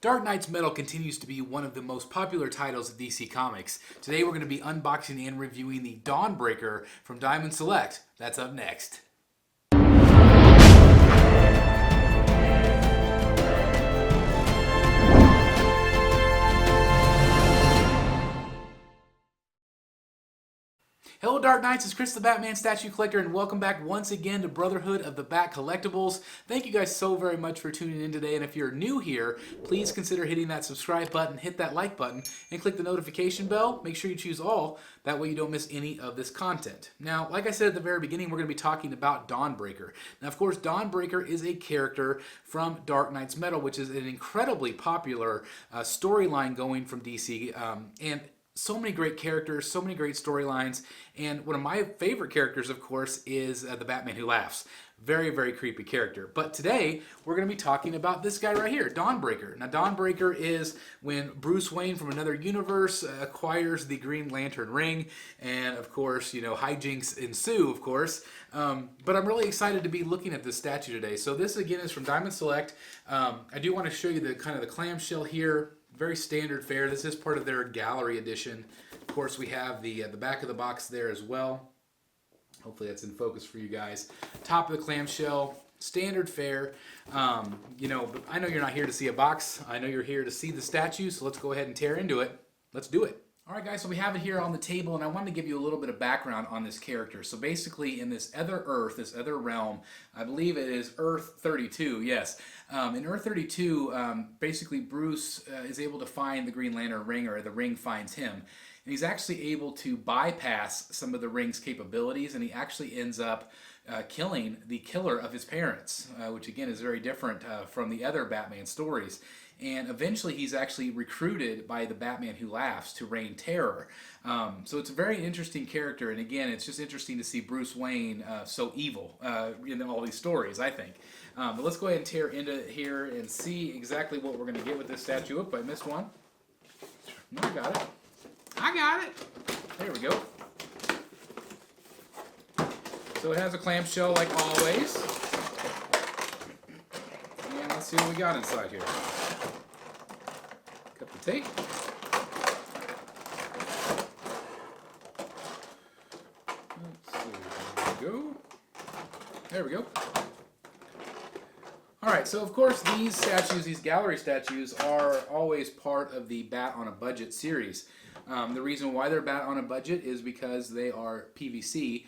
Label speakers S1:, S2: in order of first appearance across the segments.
S1: Dark Knight's Metal continues to be one of the most popular titles of DC Comics. Today we're going to be unboxing and reviewing the Dawnbreaker from Diamond Select. That's up next. Hello Dark Knights, it's Chris the Batman Statue Collector, and welcome back once again to Brotherhood of the Bat Collectibles. Thank you guys so very much for tuning in today, and if you're new here, please consider hitting that subscribe button, hit that like button, and click the notification bell. Make sure you choose all, that way you don't miss any of this content. Now, like I said at the very beginning, we're going to be talking about Dawnbreaker. Now, of course, Dawnbreaker is a character from Dark Knight's Metal, which is an incredibly popular storyline going from DC, and so many great characters, so many great storylines, and one of my favorite characters, of course, is the Batman Who Laughs. Very, very creepy character. But today, we're going to be talking about this guy right here, Dawnbreaker. Now, Dawnbreaker is when Bruce Wayne from another universe acquires the Green Lantern ring, and of course, you know, hijinks ensue, of course. But I'm really excited to be looking at this statue today. So this, again, is from Diamond Select. I do want to show you the kind of the clamshell here. Very standard fare. This is part of their gallery edition. Of course, we have the back of the box there as well. Hopefully that's in focus for you guys. Top of the clamshell, standard fare. You know, but I know you're not here to see a box. I know you're here to see the statue, so let's go ahead and tear into it. Let's do it. All right, guys, so we have it here on the table, and I wanted to give you a little bit of background on this character. So basically, in this other Earth, this other realm, I believe it is Earth 32, yes. In Earth 32, basically Bruce is able to find the Green Lantern ring, or the ring finds him. And he's actually able to bypass some of the ring's capabilities, and he actually ends up killing the killer of his parents, which again is very different from the other Batman stories. And eventually he's actually recruited by the Batman Who Laughs to reign terror. So it's a very interesting character, and again, it's just interesting to see Bruce Wayne so evil in all these stories, I think. But let's go ahead and tear into here and see exactly what we're going to get with this statue. Oop, I missed one. No, I got it. I got it. There we go. So it has a clamshell like always. And let's see what we got inside here. Cup of tape. Let's see. There we go. There we go. Alright, so of course these statues, these gallery statues, are always part of the Bat on a Budget series. The reason why they're Bat on a Budget is because they are PVC,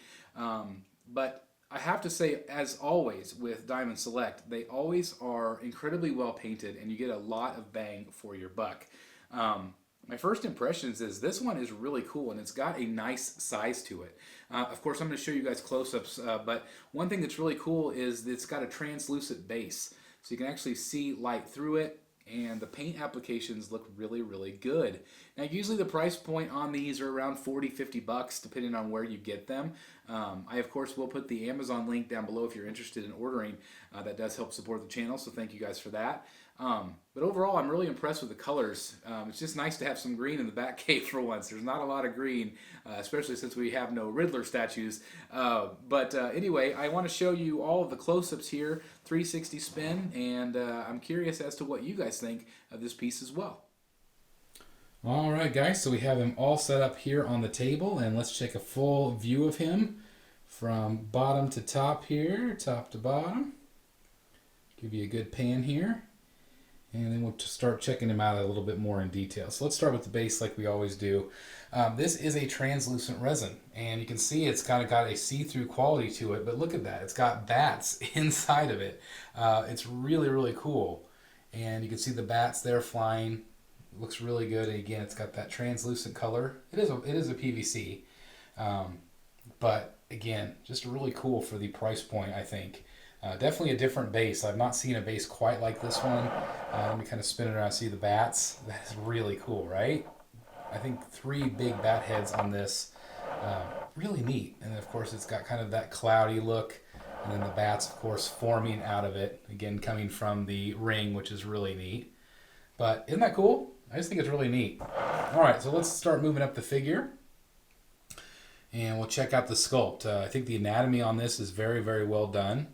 S1: but I have to say, as always with Diamond Select, they always are incredibly well painted, and you get a lot of bang for your buck. My first impressions is this one is really cool, and it's got a nice size to it. Of course, I'm going to show you guys close-ups, but one thing that's really cool is that it's got a translucent base, so you can actually see light through it, and the paint applications look really, really good. Now, usually the price point on these are around 40-50 bucks, depending on where you get them. I, of course, will put the Amazon link down below if you're interested in ordering. That does help support the channel, so thank you guys for that. But overall, I'm really impressed with the colors. It's just nice to have some green in the Batcave for once. There's not a lot of green, especially since we have no Riddler statues. But anyway, I want to show you all of the close-ups here, 360 spin, and I'm curious as to what you guys think of this piece as well. All right, guys, so we have him all set up here on the table, and let's check a full view of him from bottom to top here, top to bottom. Give you a good pan here. And then we'll start checking him out a little bit more in detail. So let's start with the base like we always do. This is a translucent resin, and you can see it's kind of got a see-through quality to it, but look at that. It's got bats inside of it. It's really, really cool. And you can see the bats there flying. It looks really good, and again, it's got that translucent color. It is a PVC, but again, just really cool for the price point, I think. Definitely a different base. I've not seen a base quite like this one. Let me kind of spin it around, see the bats. That's really cool, right? I think 3 big bat heads on this. Really neat. And of course, it's got kind of that cloudy look. And then the bats, of course, forming out of it. Again, coming from the ring, which is really neat. But isn't that cool? I just think it's really neat. All right, so let's start moving up the figure. And we'll check out the sculpt. I think the anatomy on this is very, very well done.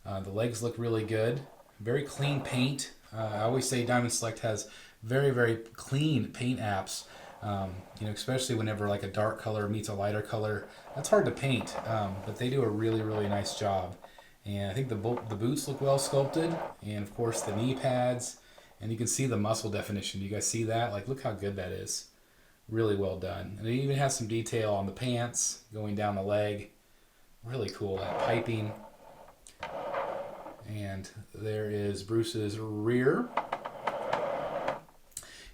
S1: The legs look really good. Very clean paint. I always say Diamond Select has very, very clean paint apps. Especially whenever like a dark color meets a lighter color, that's hard to paint. But they do a really, really nice job. And I think the boots look well sculpted, and of course the knee pads, and you can see the muscle definition. You guys see that? Like, look how good that is. Really well done. And it even has some detail on the pants going down the leg. Really cool. That piping. And there is Bruce's rear.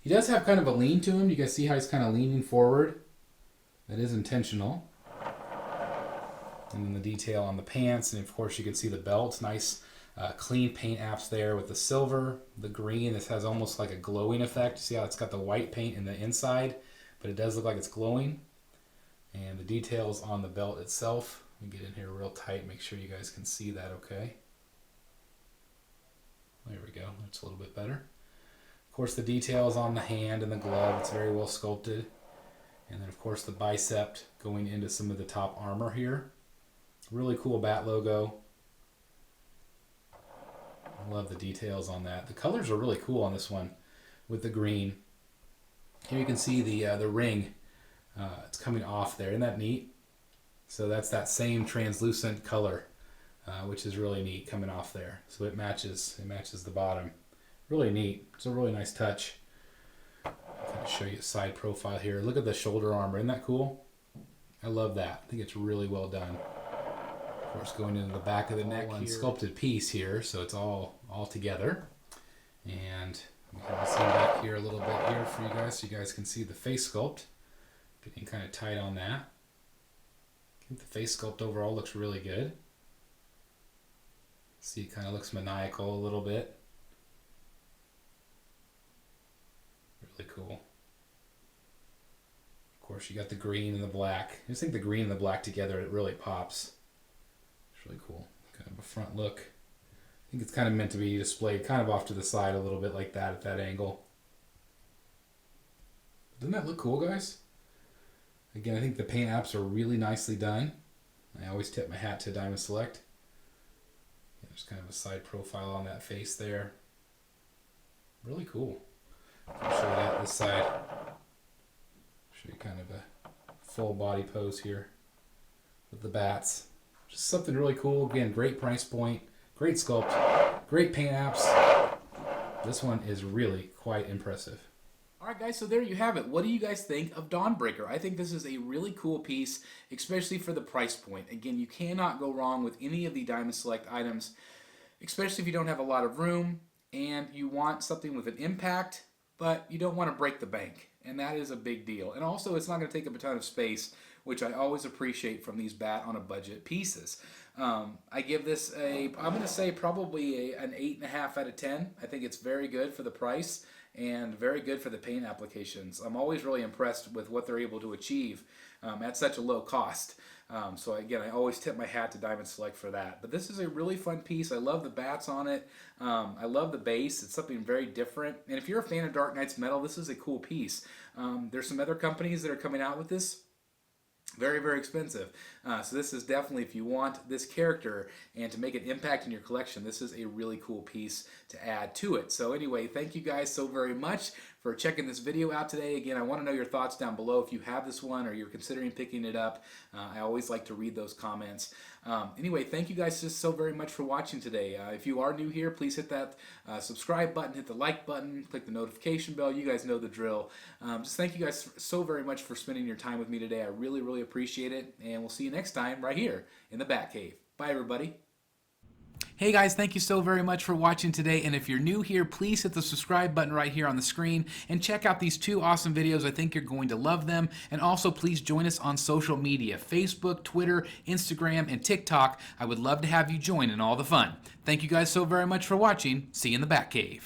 S1: He does have kind of a lean to him. You guys see how he's kind of leaning forward? That is intentional. And then the detail on the pants, and of course you can see the belt. Nice clean paint apps there with the silver, the green. This has almost like a glowing effect. See how it's got the white paint in the inside, but it does look like it's glowing. And the details on the belt itself. Let me get in here real tight, make sure you guys can see that okay. There we go, that's a little bit better. Of course the details on the hand and the glove, it's very well sculpted. And then of course the bicep going into some of the top armor here. Really cool bat logo. I love the details on that. The colors are really cool on this one with the green. Here you can see the ring. It's coming off there. Isn't that neat? So that's that same translucent color, which is really neat coming off there. So it matches the bottom. Really neat. It's a really nice touch. I'll kind of show you a side profile here. Look at the shoulder armor. Isn't that cool? I love that. I think it's really well done. Of course, going into the back of the neck, one sculpted piece here, so it's all together. And we have see back here a little bit here for you guys, so you guys can see the face sculpt. Getting kind of tight on that. I think the face sculpt overall looks really good. See, it kind of looks maniacal a little bit. Really cool. Of course, you got the green and the black. I just think the green and the black together, it really pops. Really cool. Kind of a front look. I think it's kind of meant to be displayed kind of off to the side a little bit like that at that angle. Doesn't that look cool, guys? Again, I think the paint apps are really nicely done. I always tip my hat to Diamond Select. There's kind of a side profile on that face there. Really cool. I'll show you that this side. Show you kind of a full body pose here with the bats. Just something really cool. Again, great price point, great sculpt, great paint apps. This one is really quite impressive. All right, guys, so there you have it. What do you guys think of Dawnbreaker? I think this is a really cool piece, especially for the price point. Again, you cannot go wrong with any of the Diamond Select items, especially if you don't have a lot of room and you want something with an impact, but you don't want to break the bank. And that is a big deal. And also, it's not going to take up a ton of space, which I always appreciate from these bat on a budget pieces. I give this I'm going to say probably an 8.5 out of 10. I think it's very good for the price and very good for the paint applications. I'm always really impressed with what they're able to achieve at such a low cost. So again, I always tip my hat to Diamond Select for that. But this is a really fun piece. I love the bats on it. I love the base. It's something very different. And if you're a fan of Dark Knight's metal, this is a cool piece. There's some other companies that are coming out with this. Very, very expensive. So this is definitely, if you want this character and to make an impact in your collection, this is a really cool piece to add to it. So anyway, thank you guys so very much for checking this video out today. Again, I want to know your thoughts down below if you have this one or you're considering picking it up. I always like to read those comments. Anyway, thank you guys just so very much for watching today. If you are new here, please hit that subscribe button, hit the like button, click the notification bell. You guys know the drill. Just thank you guys so very much for spending your time with me today. I really, really appreciate it. And we'll see you next time right here in the Batcave. Bye, everybody. Hey guys, thank you so very much for watching today, and if you're new here, please hit the subscribe button right here on the screen and check out these two awesome videos. I think you're going to love them. And also please join us on social media, Facebook, Twitter, Instagram, and TikTok. I would love to have you join in all the fun. Thank you guys so very much for watching. See you in the Batcave.